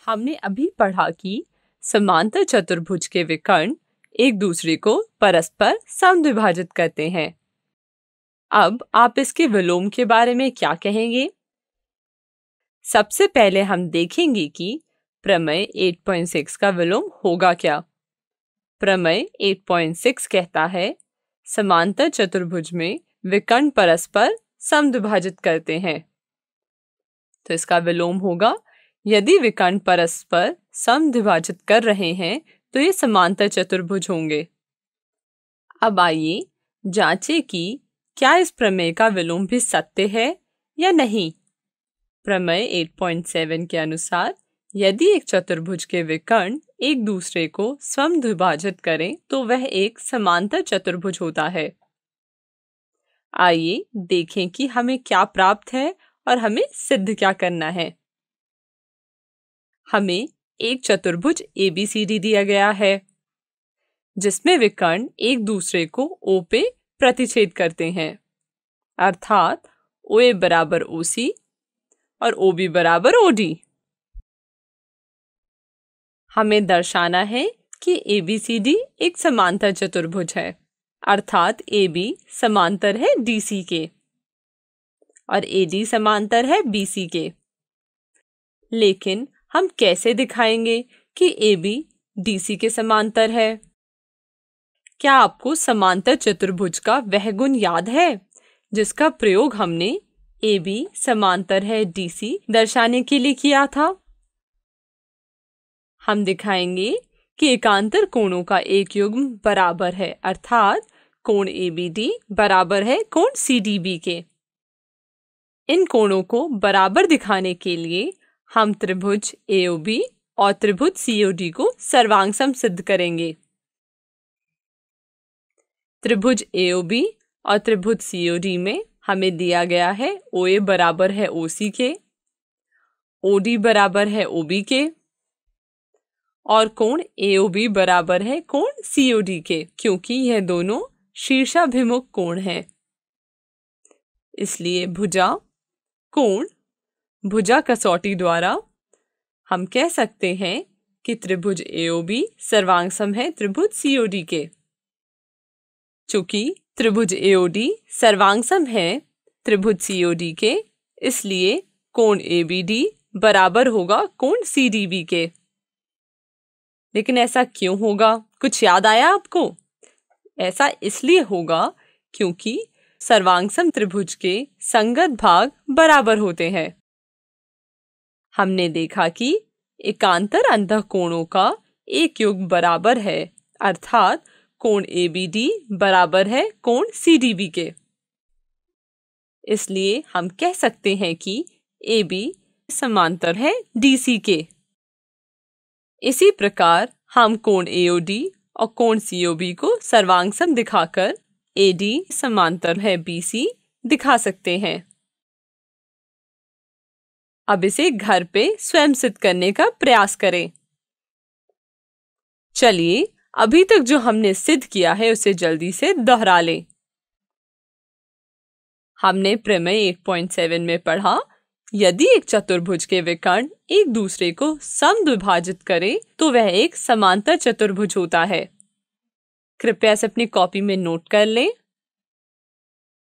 हमने अभी पढ़ा कि समांतर चतुर्भुज के विकर्ण एक दूसरे को परस्पर समद्विभाजित करते हैं। अब आप इसके विलोम के बारे में क्या कहेंगे? सबसे पहले हम देखेंगे कि प्रमेय 8.6 का विलोम होगा क्या। प्रमेय 8.6 कहता है समांतर चतुर्भुज में विकर्ण परस्पर समद्विभाजित करते हैं। तो इसका विलोम होगा, यदि विकर्ण परस्पर समद्विभाजित कर रहे हैं तो ये समांतर चतुर्भुज होंगे। अब आइए जांचें कि क्या इस प्रमेय का विलोम भी सत्य है या नहीं। प्रमेय 8.7 के अनुसार यदि एक चतुर्भुज के विकर्ण एक दूसरे को समद्विभाजित करें तो वह एक समांतर चतुर्भुज होता है। आइए देखें कि हमें क्या प्राप्त है और हमें सिद्ध क्या करना है। हमें एक चतुर्भुज ABCD दिया गया है जिसमें विकर्ण एक दूसरे को O पे प्रतिच्छेद करते हैं, अर्थात OA बराबर OC और OB बराबर OD। हमें दर्शाना है कि ABCD एक समांतर चतुर्भुज है, अर्थात AB समांतर है DC के और AD समांतर है BC के। लेकिन हम कैसे दिखाएंगे कि AB DC के समांतर है? क्या आपको समांतर चतुर्भुज का वह गुण याद है जिसका प्रयोग हमने AB समांतर है DC दर्शाने के लिए किया था? हम दिखाएंगे कि एकांतर कोणों का एक युग्म बराबर है, अर्थात कोण ABD बराबर है कोण CDB के। इन कोणों को बराबर दिखाने के लिए हम त्रिभुज AOB और त्रिभुज COD को सर्वांगसम सिद्ध करेंगे। त्रिभुज AOB और त्रिभुज COD में हमें दिया गया है OA बराबर है OC के, OD बराबर है OB के और कोण AOB बराबर है कोण COD के, क्योंकि यह दोनों शीर्षाभिमुख कोण हैं। इसलिए भुजा कोण भुजा कसौटी द्वारा हम कह सकते हैं कि त्रिभुज AOB सर्वांगसम है त्रिभुज COD के। चूंकि त्रिभुज AOD सर्वांगसम है त्रिभुज COD के, इसलिए कोण ABD बराबर होगा कोण CDB के। लेकिन ऐसा क्यों होगा? कुछ याद आया आपको? ऐसा इसलिए होगा क्योंकि सर्वांगसम त्रिभुज के संगत भाग बराबर होते हैं। हमने देखा कि एकांतर अंतःकोणों का एक युग्म बराबर है, अर्थात कोण ABD बराबर है कोण CDB के। इसलिए हम कह सकते हैं कि AB समांतर है DC के। इसी प्रकार हम कोण AOD और कोण COB को सर्वांगसम दिखाकर AD समांतर है BC दिखा सकते हैं। अब इसे घर पे स्वयं सिद्ध करने का प्रयास करें। चलिए अभी तक जो हमने सिद्ध किया है उसे जल्दी से दोहरा लें। हमने प्रमेय 8.7 में पढ़ा, यदि एक चतुर्भुज के विकर्ण एक दूसरे को समद्विभाजित करे तो वह एक समांतर चतुर्भुज होता है। कृपया इसे अपनी कॉपी में नोट कर लें।